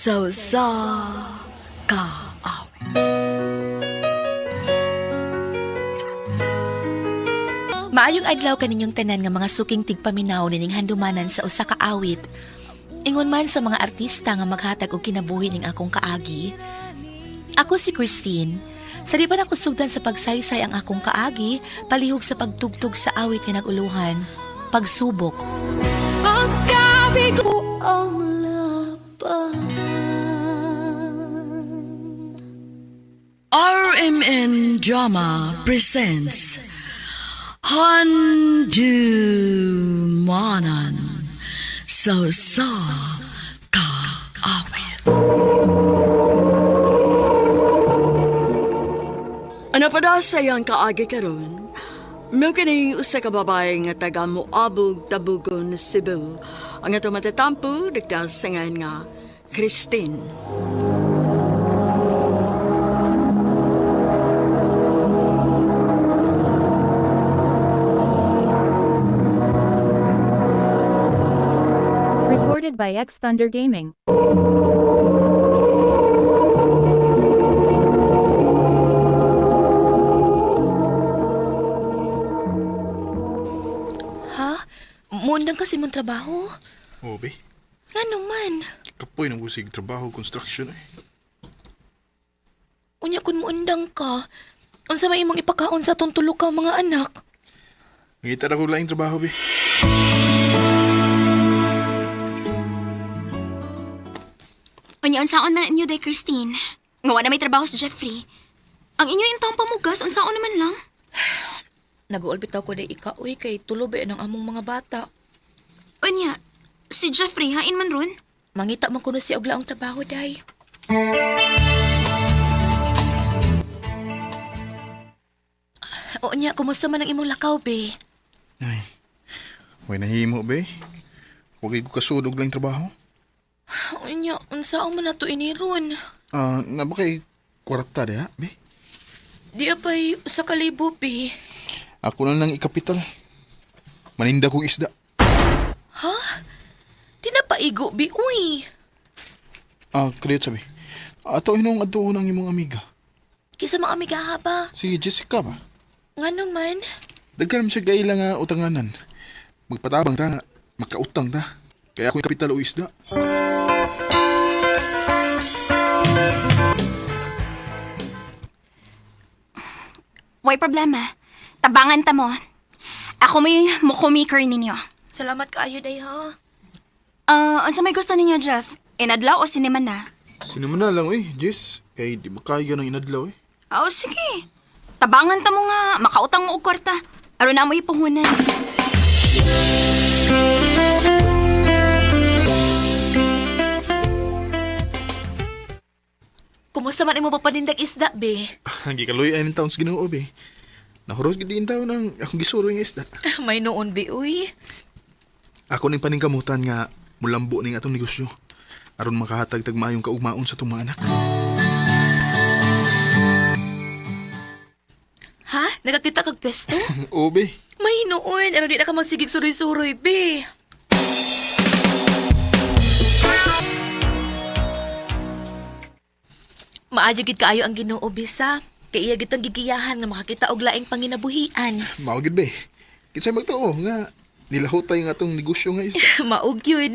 sa kaawit. Maayong adlaw kaninyong tanan nga mga suking tigpaminaw nining handumanan sa usa ka awit. Ingon man sa mga artista nga maghatag og kinabuhi ning akong kaagi. Ako si Christine. Sa di pa na kusugdan sa pagsaysay ang akong kaagi, palihog sa pagtugtog sa awit nga naguluhan, pagsubok. Pagkabi ko ang laban. RMN Drama presents Handumanan sa kaawit. Ano pa daw sayang kaagi karon? May kining usa ka babae nga taga Moabog, Tabugon, Cebu. Ang ato matatampo, dagdag sa ngayon nga, Christine. Recorded by X Thunder Gaming. Muundang kasi mong trabaho? Oo, be. Nga man? Kapoy ng busig trabaho, construction eh. Unya kun muundang ka, unsa may imong ipakaon sa atong tulo ka mga anak? Ngita na ko laing trabaho, be. Unya, unsaon man inyo day, Christine? Nga na may trabaho sa Jeffrey. Ang inyo yung taong pamugas, unsaon naman lang? Nag-uulbitaw ko day ikaw, kay tulo ba ng among mga bata. Unya, si Jeffrey, hain man ron? Mangita man kuno si og laong trabaho, day. Unya, kumusta man ang imong lakaw, be? Ay, may nahimo, be. Huwag ko kasudog lang trabaho. Unya, unsaon man nato iniron? Na ba kay kwarta de, ha, be? Di apay usa ka libo, be. Ako na lang ikapital. Maninda kong isda. Ha? Di na paigo, be, uy. Kriyot sabi. Ato inong adoon ang imong amiga. Kisa mga amiga ha ba? Si Jessica ba? Nga naman. Dagkan siya gaila nga utanganan. Magpatabang ta, makautang ta. Kaya ako yung kapital o isda. Way problema. Tabangan ta mo. Ako may mukumaker ninyo. Salamat kaayo, day, ha? Unsa may gusto ninyo, Jeff? Inadlaw o sinema na? Sinama na lang, Jess. Kaya di makaya ng inadlaw, Sige. Tabangan ta mo nga. Makautang mo og kwarta. Aron na mo ipuhunan. Kumusta man imo papanindag isda, be? Ang gikaloy ay ng taon sa Ginoo, be. Nahuros gid din taon ng akong gisuro nga isda. May noon, be, uy. Ako ning paningkamutan nga mulambo ning atong negosyo. Aron makahatag tag maayong kaugmaon sa itong mga anak. Ha? Nagakita kag pwesto? Oo, be. May noon. Ano di na ka magsigig suroy-suroy, be? Maayo gid kaayo ang Ginoo, bisa. Kay iya gid ang gigiyahan nga makakita og laing panginabuhian. Mao gid, be. Kinsay magtuo nga nilahutay nga atong negosyo nga isda. Maog yun.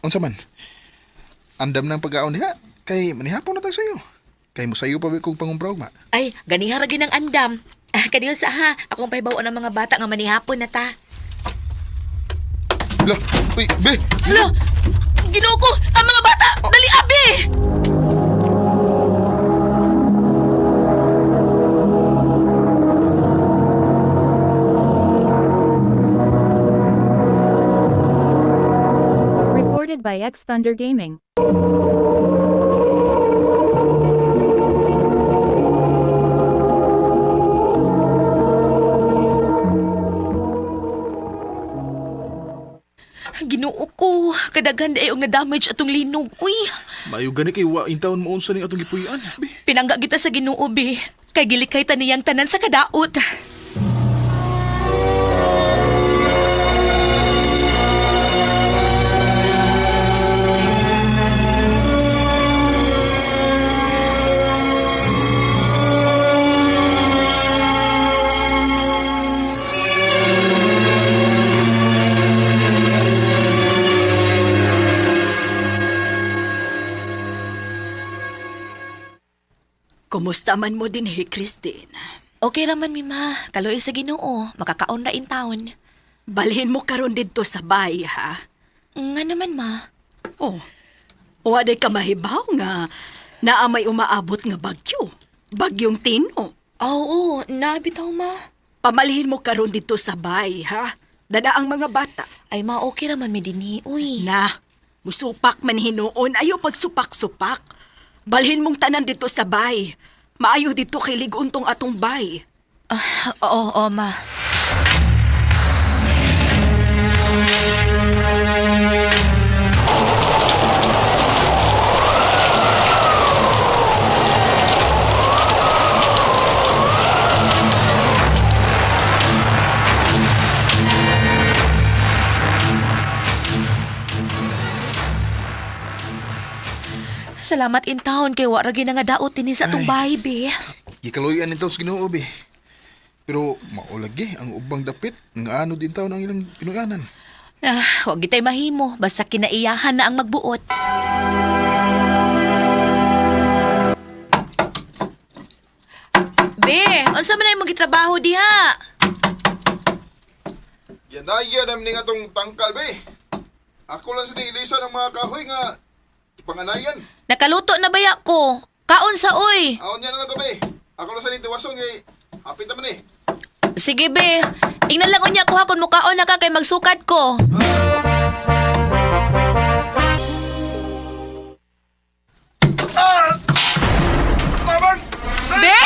Unsa man? Andam nang pag-aon diha. Kay manihapon na tag sayo. Kay mosayo pa ba kog pangumpraw ma? Ay, ganiha ra gyud ang andam. Kaniyo sa ha, akong pahibaw ng mga bata nga manihapon na ta. Lah, uy, be. Hala! Ginoo ko! Ang mga bata! Dali, abi! Recorded by X Thunder Gaming. Ginoo ko, kadaghan ay og na-damage atong linog. Uy, Mayo gani kay wa in taon mo unsa ning atong gipuy-an. Be. pinangga kita sa Ginoo, be. Kay gilikay ta niyang tanan sa kadaot. Kumusta man mo din, Christine? Okay raman mi ma, kaloy sa Ginoo, makakaon na in town. Balhin mo karon dito sa bay, ha? Nga naman ma. Oh, waday ka mahibaw nga naamay umaabot nga bagyo. Bagyong Tino. Oo, nabitaw ma. Pamalhin mo karon dito sa bay, ha? Dada ang mga bata. Ay ma, okay raman mi dinhi, uy. Na, musupak man hinuon, ayaw pagsupak-supak. Balhin mong tanan dito sa bay. Maayo dito kay liguntong atong bay. Oo, ma. Salamat in town kay wa ra gyud nga daot dinhi sa atong bahay, be. Gikaluyan nito sa Ginoo be. Pero maulagi ang ubang dapit nga ano din taon ang ilang pinuyanan. Huwag gitay mahimo, basta kinaiyahan na ang magbuot. Be, unsa man ay mong gitrabaho diha? Yan na namin nga itong tangkal be. Ako lang sa ilisa ng mga kahoy nga ipanganayan. Nakaluto na baya ko. Kaon sa oy. Aon niya na lang be. Ako lang sa nitiwason nga hapit naman eh. Sige be, ingnan lang unya ko hakon mo kaon na ka kay magsukat ko. Tabang! Be!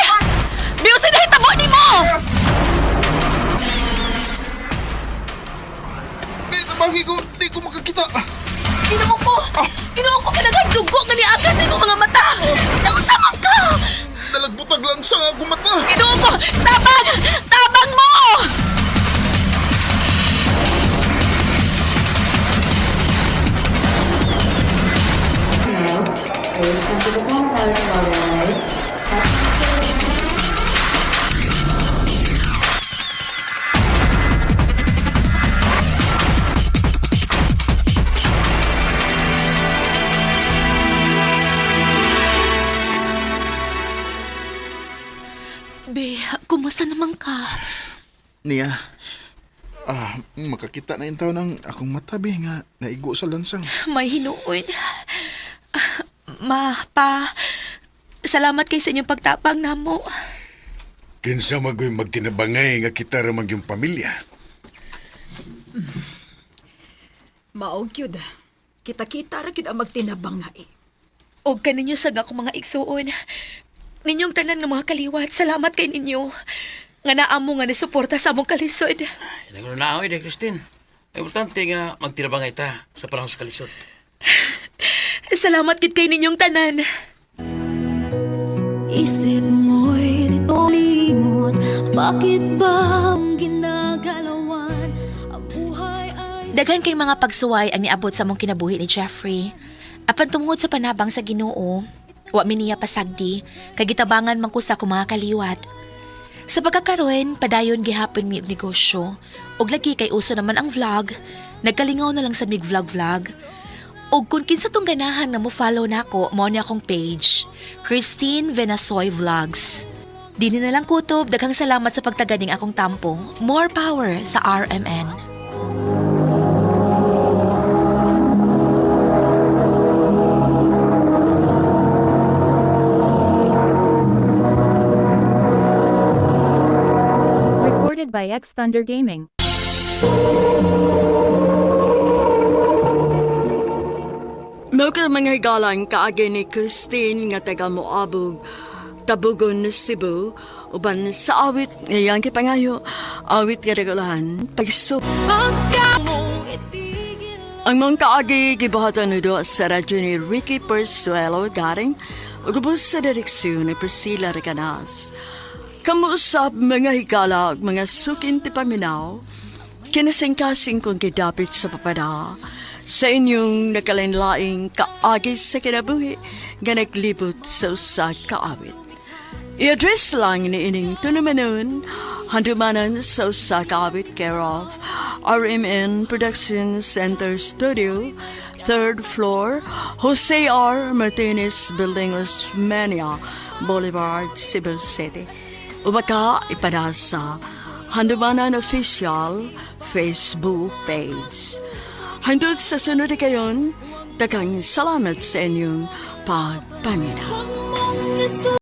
Be, usa na hitabo ni mo! Be, tabangi ko, di ko makakita. Ginoo ko! Ginoo ko, kanagang dugo nga ni Agas sa imong mga mata! Nausamang ka! Dalagbutag lang sa ako mata. Ginoo ko! Tabang! Tabang mo! Be, kumusta naman ka? Niya, makakita na yung taon ng akong matabi nga naigo sa lansang. May hinuon. Salamat kay sa inyong pagtapang namo. Kinsa magoy magtinabangay nga kita ramang yung pamilya. Maog yun. Kita-kita ra gyud ang magtinabang na eh. Og kaninyo sa akong mga igsuon. Ninyong tanan nga mga kaliwat, salamat kay ninyo. Nga naamo nga nisuporta sa among kalisod. Nagano na ako Christine. Importante nga magtirabangay ta sa panahon sa kalisod. Salamat gid kay ninyong tanan. Isip mo'y nito limot. Bakit ba ang ginagalawan? Ang buhay ay... Daghan kay mga pagsuway ang niabot sa mong kinabuhi ni Jeffrey. Apan tungod sa panabang sa Ginoo, wa mi niya pasagdi, kay gitabangan man ko sa akong mga kaliwat. Sa pagkakaroon, padayon gihapon mi og negosyo, og lagi kay uso naman ang vlog, nagkalingaw na lang sa mig vlog. Og kung kinsa tong ganahan nga mo follow nako, mao ni akong page, Christine Venasoy Vlogs. Dini na lang kutob, daghang salamat sa pagtaganing akong tampo. More power sa RMN. Recorded by X Thunder Gaming. Mao ka mga higalang kaagi ni Christine nga taga Moabog, Tabugon, Cebu, uban sa awit ngayon kay pangayo, awit nga regulahan, pagsup. Ang mga kaagi gibahatan nido sa radyo ni Ricky Persuelo garing ugubos sa direksyon ni Priscilla Recanas. Kamuusap mga higala ug mga sukin ti paminaw, kinasingkasing kong kidapit sa papada, sa inyong nakalinlaing kaagi sa kinabuhi nga naglibot sa usa ka awit. I-address lang ni ining tunumanon, handumanan sa usa ka awit care of RMN Production Center Studio, 3rd floor, Jose R. Martinez Building, Osmania, Boulevard, Cebu City. Ubaka ipada sa Handumanan Official Facebook page. Hangtod sa sunod kayon, daghang salamat sa inyong pagpaminaw.